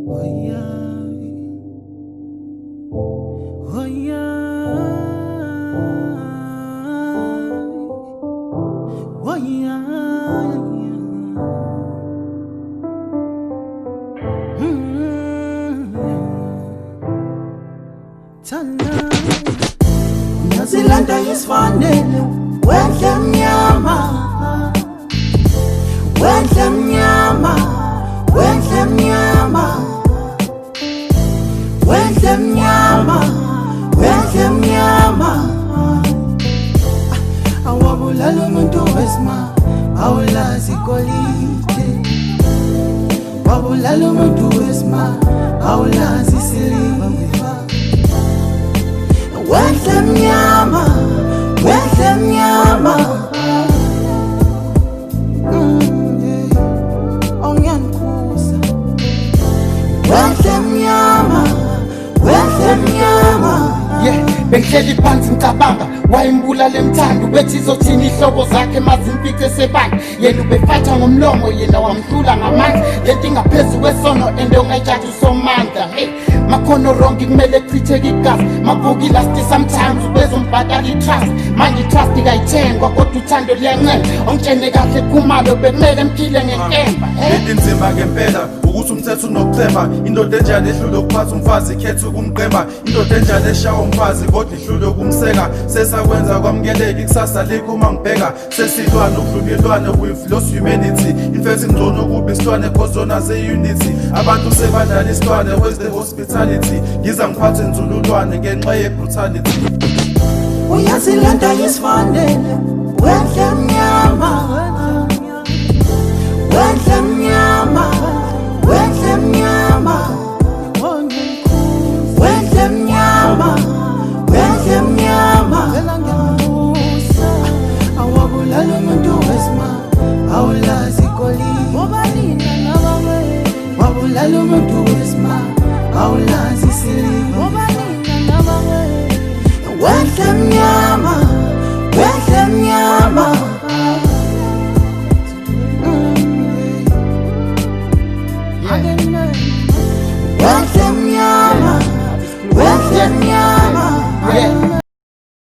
Oh yeah, oh yeah, oh yeah. Nyazilanda yisifanele wenhle mnyama, wenhle mnyama, wenhle mnyama, wenhle mnyama, wenhle mnyama. Awabulala umuntu wesima, awulazi golide. Wabulala umuntu wesima, awulazi siliva. Wenhle mnyama, wenhle mnyama. Onyankuza. Wenhle mnyama, wenhle mnyama. Bengihleli phansi ngicabanga wayimbulala emthando bethi izothini ihlobo zakhe mazimpice sebani yena ubefatha ngomlomo yena wamhlula ngamandla lento ingaphezu kwesono ende ungayithatha usomandla makhono ronke kumele echitheke igazi mabuki last sometimes ubezombhadala itrust manje itrust ikayithengwa kodwa uthando liyancela ongitshene kahle kumalo bekumele mphile ngenkemba lento inzima ngempela ukuthi umthetho unokuceba indoda enjani ehlule ukuphatha umfazi ikhetha ukumqeba indoda enjani eshawa umfazi kodwa ihlule ukumseka sesakwenza kwamukeleka ikusasa likho uma ngibheka sesilwana ukudlulilwana with lost humanity infethi ngcono kuba isitwane khozona ze-unity abantu sebanjani isitwane where's the hospitality ngiza ngiphathe nzululwane ngenxa ye-brutality Uyazilanda yisifanele wenhle mnyama.